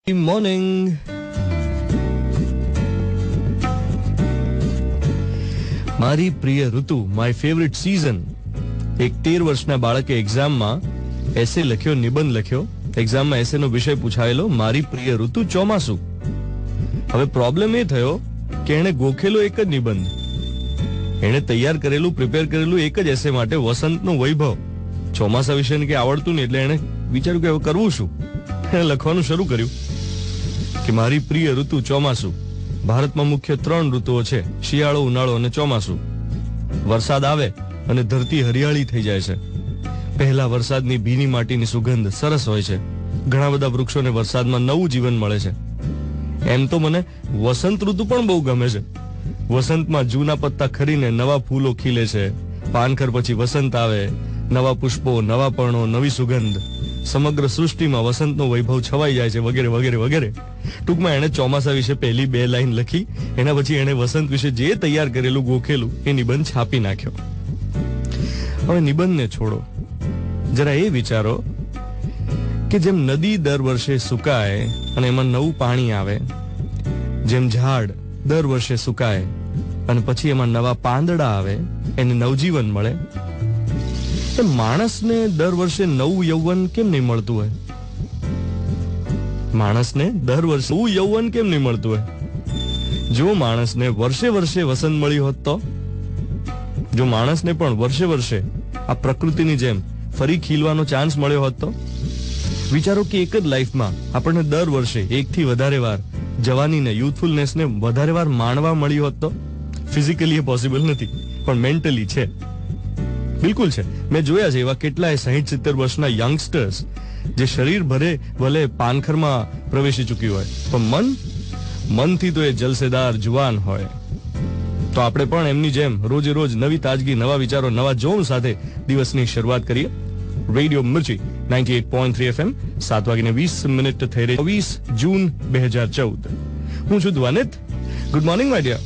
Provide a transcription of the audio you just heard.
Good morning. મારી પ્રિય ઋતુ, માય ફેવરિટ સીઝન. એક 13 વર્ષના બાળકે એક્ઝામમાં એસે લખ્યો, નિબંધ લખ્યો. એક્ઝામમાં એસેનો વિષય પૂછાયેલો મારી પ્રિય ઋતુ ચોમાસું. હવે પ્રોબ્લેમ એ થયો કે એણે ગોખેલો એક જ નિબંધ, એણે તૈયાર કરેલું, પ્રિપેર કરેલું એક જ એસે માટે વસંતનો વૈભવ. ચોમાસા વિશે કે આવડતું નહીં, એટલે એણે વિચાર્યું કે હવે કરવું શું. એણે લખવાનું શરૂ કર્યું કે મારી પ્રિય ઋતુ ચોમાસું. ભારતમાં મુખ્ય 3 ઋતુઓ છે, શિયાળો, ઉનાળો અને ચોમાસું. વરસાદ આવે અને ધરતી હરિયાળી થઈ જાય છે. પહેલા વરસાદની ભીની માટીની સુગંધ સરસ હોય છે. ઘણા બધા વૃક્ષોને વરસાદમાં નવું જીવન મળે છે. એમ તો મને વસંત ઋતુ પણ બહુ ગમે છે. વસંતમાં જૂના પત્તા ખરીને નવા ફૂલો ખીલે છે. પાનખર પછી વસંત આવે, નવા પુષ્પો, નવા પર્ણો, નવી સુગંધ. સમગ્ર સૃષ્ટિમાં વસંતનો વૈભવ છવાઈ જાય છે, વગેરે વગેરે વગેરે. ટૂંકમાં એણે ચોમાસા વિશે પહેલી 2 લાઈન લખી. એના પછી એણે વસંત વિશે જે તૈયાર કરેલું, ગોખેલું એ નિબંધ છાપી નાખ્યો. હવે નિબંધને છોડો, જરા એ વિચારો કે જેમ નદી દર વર્ષે સુકાય અને એમાં નવું પાણી આવે, જેમ ઝાડ દર વર્ષે સુકાય અને પછી એમાં નવા પાંદડા આવે, એને નવજીવન મળે, એ માણસને દર વર્ષે નવું યૌવન કેમ નહીં મળતું હોય? માણસને દર વર્ષે નવું યૌવન કેમ નહીં મળતું હોય? જો માણસને વર્ષે વર્ષે વસંત મળી હોત તો, જો માણસને પણ વર્ષે વર્ષે આ પ્રકૃતિની જેમ ફરી ખીલવાનો ચાન્સ મળ્યો હોત તો, વિચારો કે એક જ લાઈફમાં આપણને દર વર્ષે 1 થી વધારે વાર જવાનીને, યુથફુલનેસને વધારે વાર માણવા મળી હોત તો. ફિઝિકલી એ પોસિબલ નથી, પણ મેન્ટલી છે, બિલકુલ છે. મેં જોયા છે એવા કેટલાય 60-70 વર્ષના યંગસ્ટર્સ જે શરીર ભલે પાનખરમાં પ્રવેશી ચૂક્યું હોય, પણ મનથી તો એ જલસેદાર જુવાન હોય. તો આપણે પણ એમની જેમ રોજે રોજ નવી તાજગી, નવા વિચારો, નવા જોમ સાથે દિવસની શરૂઆત કરીએ. રેડિયો મિર્ચી 98.3 FM, 7:20 થઈ રહી, 24 જૂન 2014. હું છું Dhvanit. Good morning my dear.